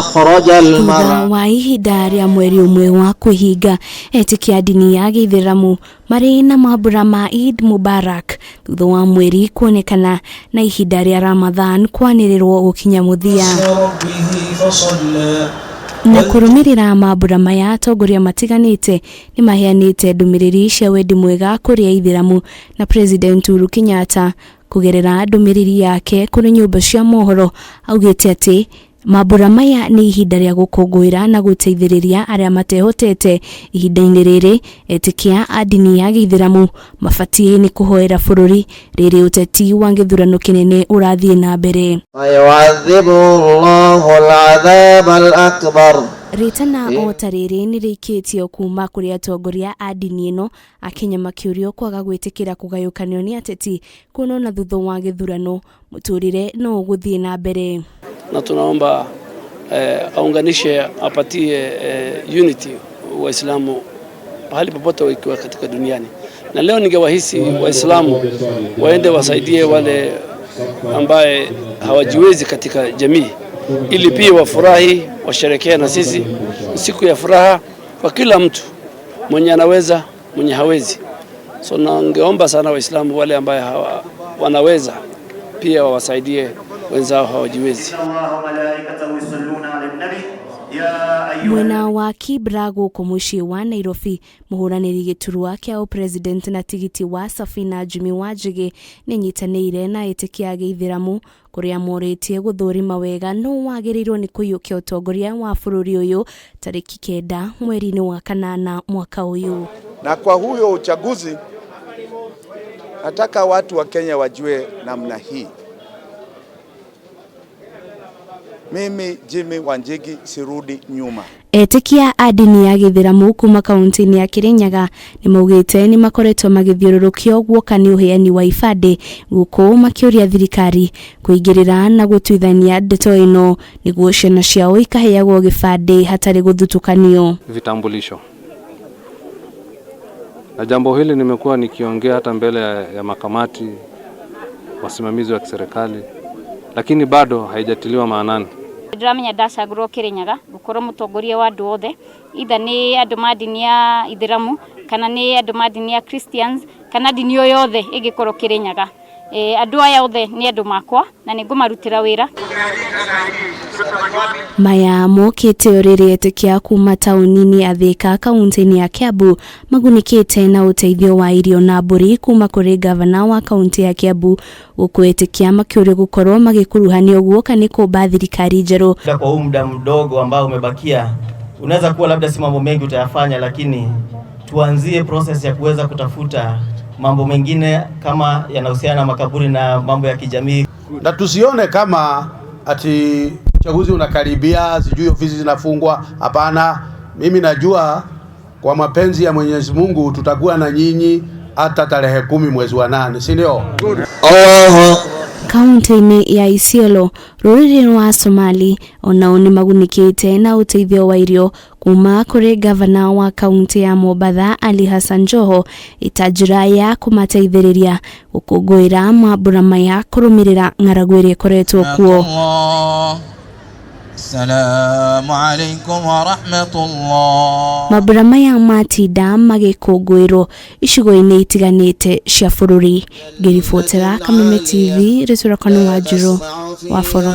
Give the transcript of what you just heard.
Thutha wa ihinda rĩa mweri ũmwe wa kwĩhinga, etĩkia dini ya Gĩithĩramu marĩ na mambura ma Eid Mubarak thutha wa mweri kuonekana na ihinda rĩa Ramadhan kwanĩrĩrwo gũkinya mũthia. Na kũrũmĩrĩra mambura maya, atongoria matiganĩte nĩ maheanĩte ndũmĩrĩri cia wendi mwega kũrĩ Aithĩramu na President Uhuru Kenyatta kũgerera ndũmĩrĩri yake kũrĩ nyũmba cia mohoro. Augĩte atĩ mambura maya nĩ ihinda rĩa gũkũngũĩra na gũteithĩrĩria arĩa matehotete ihinda-inĩ rĩrĩ. Etĩkia a dini ya Gĩithĩramu mabatie nĩ kũhoera bũrũri rĩrĩ ũteti wa gĩthurano kĩnene ũrathiĩ na mbere. Ritana o ta rĩrĩ nĩ rĩikĩtio kuma kũrĩ atongoria a dini ĩno, Akenya makĩũrio kwaga gwĩtĩkĩra kũgayũkanio nĩ ateti kuona na thutha wa gĩthurano mũtũrĩre no gũthiĩ na mbere. Na tunaomba aunganishe, apatie unity Waislamu pahali popote wakiwa katika duniani. Na leo ningewahisi Waislamu waende wasaidie wale ambaye hawajiwezi katika jamii, ili pia wafurahi, washerekea na sisi siku ya furaha kwa kila mtu, mwenye anaweza, mwenye hawezi. So ningeomba sana Waislamu wale ambaye wanaweza pia wawasaidie wenzao hawajiwezi. Mwena wa Kibra gũkũ mũciĩ wa Nairobi, mũhũranĩri gĩturwa kĩa president na tigiti wa Safina Jimmy Wanjigi nĩ nyitanĩire na etĩkia a Gĩithĩramu kũrĩa morĩtie gũthũrima wega no wagĩrĩirwo nĩ kũiyũkia ũtongoria wa bũrũri ũyũ tarĩki 9 mweri-inĩ wa kanana mwaka ũyũ. Na kwa huyo uchaguzi nataka watu wa Kenya wajue namna hii. Mimi Jimmy Wanjigi sirudi nyuma. Etĩkia a dini ya Gĩithĩramu kuma kaunti-inĩ ya Kirinyaga nĩ maugĩte nĩ makoretwo magĩthiũrũrũkio guoka nĩ ũheani wa ibandĩ gũkũ makĩũria thirikari kũingĩrĩra na gũtuithania ndeto ĩno nĩguo ciana ciao ikaheagwo gĩbandĩ hatarĩ gũthutũkanio vitambulisho. Na jambo hili nimekuwa nikiongea hata mbele ya makamati, wasimamizi wa kiserikali, lakini bado haijatiliwa maanani. Ndĩramenya ndacagũrwo Kirinyaga gũkorwo mũtongoria wa andũ othe, either nĩ andũ ma dini ya Ithĩramu kana nĩ andũ ma dini ya Christians kana dini o yothe ĩngĩkorwo Kirinyaga. Andũ aya othe nĩ andũ makwa na nĩ ngũmarutĩra wĩra. Maya mokĩte rĩrĩ etĩkia kuma taũni-inĩ ya Thika kaunti-inĩ ya Kiambu magunĩkĩte na ũteithio wa irio na mbũri kuma kũrĩ gavana wa kaunti ya Kiambu, gũkũ etĩkia makĩũrio gũkorwo magĩkuruhanio guoka nĩ kũmba thirikari njerũ. Kwa huu muda mdogo ambao umebakia, unaweza kuwa labda si mambo mengi utayafanya, lakini tuanzie process ya kuweza kutafuta mambo mengine kama yanahusiana na makaburi na mambo ya kijamii. Na tusione kama ati uchaguzi unakaribia, sijui ofisi zinafungwa. Hapana, mimi najua kwa mapenzi ya Mwenyezi Mungu tutakuwa na nyinyi hata tarehe 10 mwezi wa 8, si ndio? Kaunti-inĩ ya Isiolo, rũrĩrĩ rwa Somali onao nĩ magunĩkĩte na ũteithio wa irio kuma kũrĩ gavana wa kaunti ya Mombasa Ali Hassan Joho, ita njĩra ya kũmateithĩrĩria gũkũngũĩra mambura maya kũrũmĩrĩra ng'aragu ĩrĩa ĩkoretwo kuo. Assalamu alaikum wa rahmatullah. Mambura maya matinda magĩkũngũĩrwo icigo-inĩ itiganĩte cia bũrũri. Ngĩribotera Kameme TV, Rĩtũra Kanũ wa Njũrũ wa Boro.